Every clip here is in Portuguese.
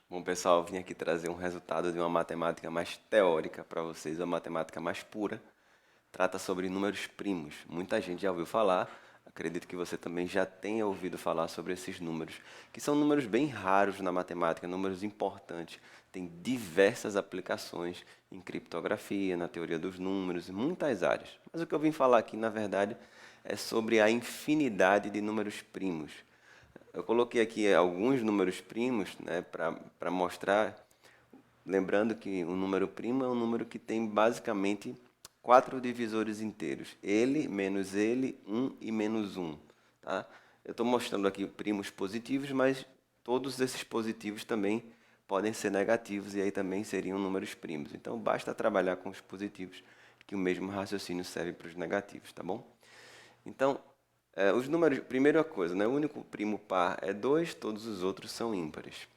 Bom, pessoal, vim aqui trazer um resultado de uma matemática mais teórica para vocês, uma matemática mais pura. Trata sobre números primos. Muita gente já ouviu falar, acredito que você também já tenha ouvido falar sobre esses números, que são números bem raros na matemática, números importantes. Tem diversas aplicações em criptografia, na teoria dos números, em muitas áreas. Mas o que eu vim falar aqui, na verdade, é sobre a infinidade de números primos. Eu coloquei aqui alguns números primos, né, para mostrar, lembrando que o número primo é um número que tem basicamente quatro divisores inteiros. Ele, um e menos um. Tá? Eu estou mostrando aqui primos positivos, mas todos esses positivos também podem ser negativos e aí também seriam números primos. Então basta trabalhar com os positivos que o mesmo raciocínio serve para os negativos, tá bom? Então, os números, primeira coisa, né? O único primo par é 2, todos os outros são ímpares.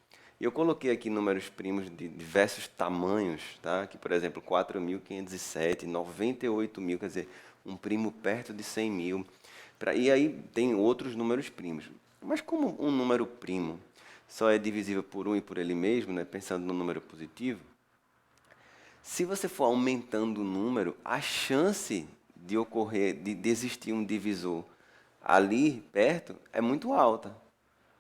E eu coloquei aqui números primos de diversos tamanhos, tá? Aqui, por exemplo, 4.507, 98.000, quer dizer, um primo perto de 100.000. E aí tem outros números primos. Mas como um número primo só é divisível por um e por ele mesmo, né? Pensando no número positivo, se você for aumentando o número, a chance de ocorrer, de existir um divisor ali perto é muito alta.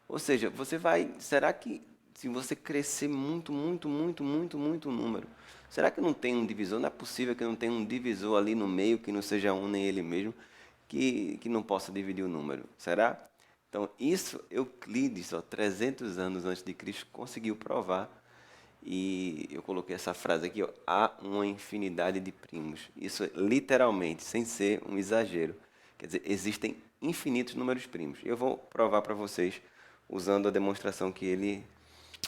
Ou seja, você vai. Será que se você crescer muito, muito, muito, muito, muito o número, será que não tem um divisor? Não é possível que não tenha um divisor ali no meio que não seja um nem ele mesmo, que não possa dividir o número? Será? Então, isso Euclides, ó, 300 anos antes de Cristo, conseguiu provar e eu coloquei essa frase aqui, ó, há uma infinidade de primos. Isso é literalmente, sem ser um exagero. Quer dizer, existem infinitos números primos. Eu vou provar para vocês usando a demonstração que ele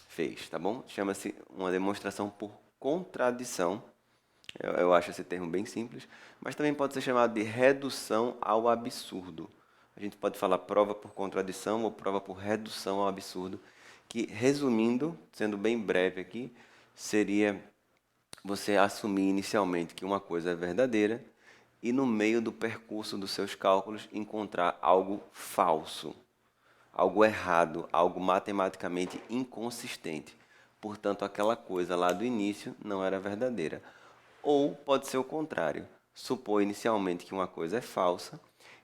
fez, tá bom? Chama-se uma demonstração por contradição. Eu acho esse termo bem simples, mas também pode ser chamado de redução ao absurdo. A gente pode falar prova por contradição ou prova por redução ao absurdo, que, resumindo, sendo bem breve aqui, seria você assumir inicialmente que uma coisa é verdadeira e no meio do percurso dos seus cálculos encontrar algo falso, algo errado, algo matematicamente inconsistente. Portanto, aquela coisa lá do início não era verdadeira. Ou pode ser o contrário, supor inicialmente que uma coisa é falsa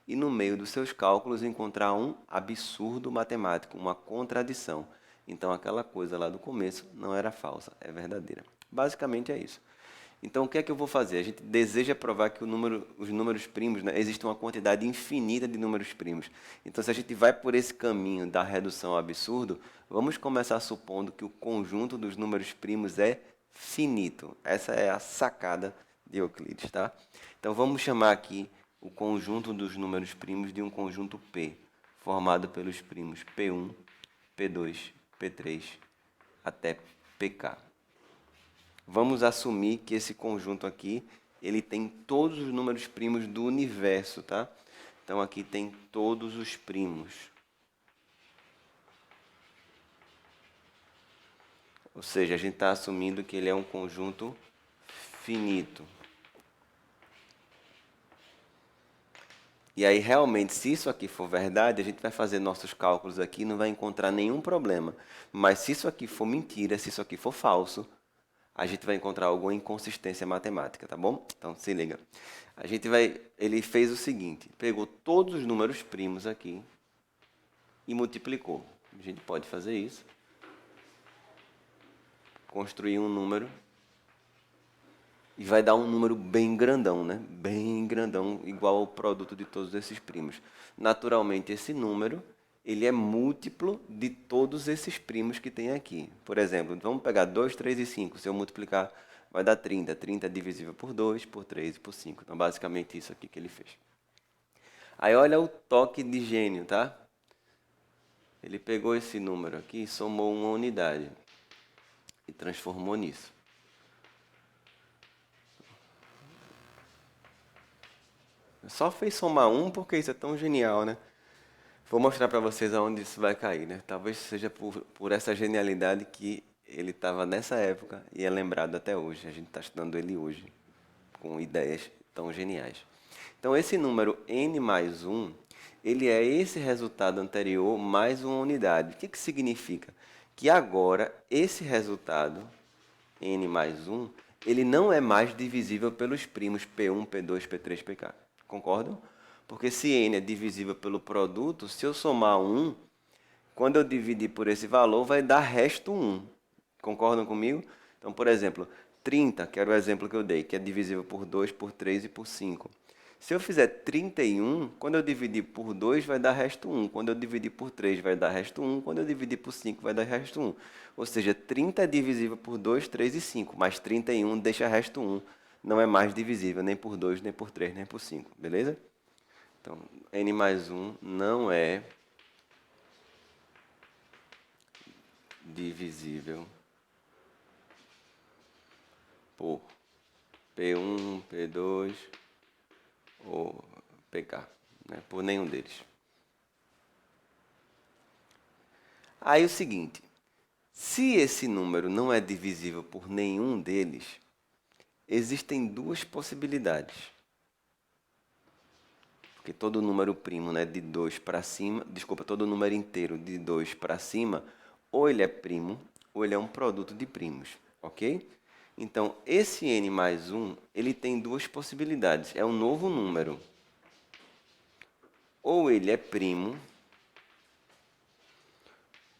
e no meio dos seus cálculos encontrar um absurdo matemático, uma contradição. Então aquela coisa lá do começo não era falsa, é verdadeira. Basicamente é isso. Então o que é que eu vou fazer? A gente deseja provar que os números primos, né, existe uma quantidade infinita de números primos. Então se a gente vai por esse caminho da redução ao absurdo, vamos começar supondo que o conjunto dos números primos é finito. Essa é a sacada de Euclides, tá? Então vamos chamar aqui o conjunto dos números primos de um conjunto P, formado pelos primos P1, P2, P3 até PK. Vamos assumir que esse conjunto aqui, ele tem todos os números primos do universo, tá? Então aqui tem todos os primos. Ou seja, a gente está assumindo que ele é um conjunto finito. E aí, realmente, se isso aqui for verdade, a gente vai fazer nossos cálculos aqui e não vai encontrar nenhum problema. Mas se isso aqui for mentira, se isso aqui for falso, a gente vai encontrar alguma inconsistência matemática, tá bom? Então, se liga. Ele fez o seguinte, pegou todos os números primos aqui e multiplicou. A gente pode fazer isso. Construir um número e vai dar um número bem grandão, né? Bem grandão, igual ao produto de todos esses primos. Naturalmente, esse número ele é múltiplo de todos esses primos que tem aqui. Por exemplo, vamos pegar 2, 3 e 5. Se eu multiplicar, vai dar 30. 30 é divisível por 2, por 3 e por 5. Então, basicamente, isso aqui que ele fez. Aí, olha o toque de gênio, tá? Ele pegou esse número aqui e somou uma unidade e transformou nisso. Só fez somar um porque isso é tão genial, né? Vou mostrar para vocês aonde isso vai cair, né? Talvez seja por essa genialidade que ele estava nessa época e é lembrado até hoje. A gente está estudando ele hoje, com ideias tão geniais. Então, esse número n mais 1, ele é esse resultado anterior mais uma unidade. O que significa? que agora esse resultado, n mais 1, ele não é mais divisível pelos primos P1, P2, P3, Pk. Concordam? Porque se n é divisível pelo produto, se eu somar 1, quando eu dividir por esse valor, vai dar resto 1. Concordam comigo? Então, por exemplo, 30, que era o exemplo que eu dei, que é divisível por 2, por 3 e por 5. Se eu fizer 31, quando eu dividir por 2 vai dar resto 1. Quando eu dividir por 3 vai dar resto 1. Quando eu dividir por 5 vai dar resto 1. Ou seja, 30 é divisível por 2, 3 e 5, mas 31 deixa resto 1. Não é mais divisível nem por 2, nem por 3, nem por 5. Beleza? Então, n mais 1 não é divisível por P1, P2 ou PK, né? Por nenhum deles. Aí o seguinte, se esse número não é divisível por nenhum deles, existem duas possibilidades. Porque todo número primo, né, de 2 para cima, desculpa, todo número inteiro de 2 para cima, ou ele é primo, ou ele é um produto de primos, ok? Então, esse n mais 1, ele tem duas possibilidades. É um novo número. Ou ele é primo,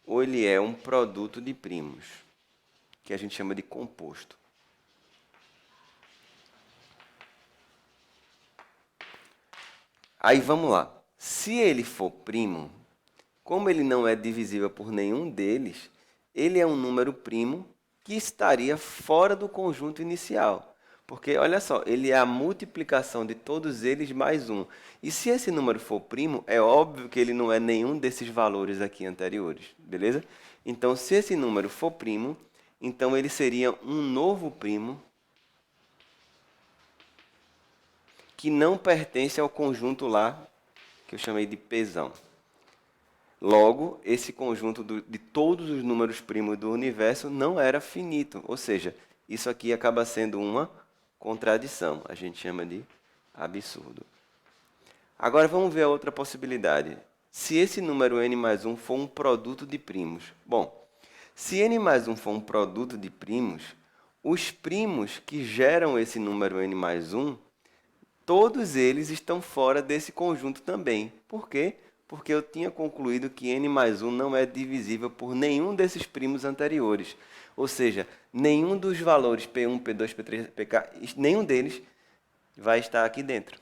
ou ele é um produto de primos, que a gente chama de composto. Aí vamos lá. Se ele for primo, como ele não é divisível por nenhum deles, ele é um número primo que estaria fora do conjunto inicial. Porque, olha só, ele é a multiplicação de todos eles mais 1. E se esse número for primo, é óbvio que ele não é nenhum desses valores aqui anteriores, beleza? Então, se esse número for primo, então ele seria um novo primo que não pertence ao conjunto lá que eu chamei de Pzão. Logo, esse conjunto de todos os números primos do universo não era finito, ou seja, isso aqui acaba sendo uma contradição, a gente chama de absurdo. Agora vamos ver a outra possibilidade. Se esse número n mais 1 for um produto de primos. Bom, se n mais 1 for um produto de primos, os primos que geram esse número n mais 1, todos eles estão fora desse conjunto também. Por quê? Porque eu tinha concluído que n mais 1 não é divisível por nenhum desses primos anteriores. Ou seja, nenhum dos valores P1, P2, P3, Pk, nenhum deles vai estar aqui dentro.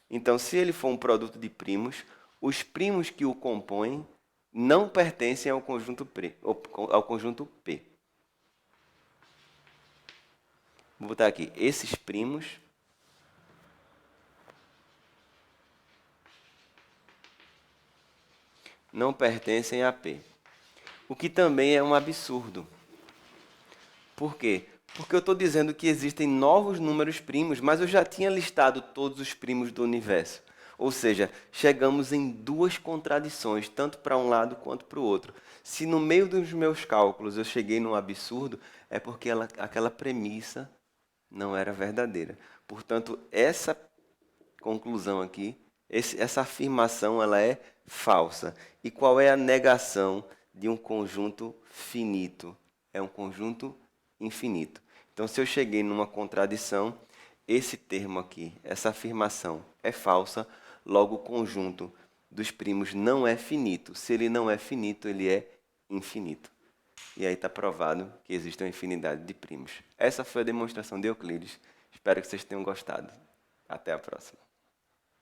Então, se ele for um produto de primos, os primos que o compõem não pertencem ao conjunto P. Vou botar aqui, esses primos não pertencem a P. O que também é um absurdo. Por quê? Porque eu estou dizendo que existem novos números primos, mas eu já tinha listado todos os primos do universo. Ou seja, chegamos em duas contradições, tanto para um lado quanto para o outro. Se no meio dos meus cálculos eu cheguei num absurdo, é porque aquela premissa não era verdadeira. Portanto, essa conclusão aqui, essa afirmação, ela é falsa. E qual é a negação de um conjunto finito? É um conjunto infinito. Então, se eu cheguei numa contradição, esse termo aqui, essa afirmação é falsa, logo o conjunto dos primos não é finito. Se ele não é finito, ele é infinito. E aí está provado que existe uma infinidade de primos. Essa foi a demonstração de Euclides. Espero que vocês tenham gostado. Até a próxima.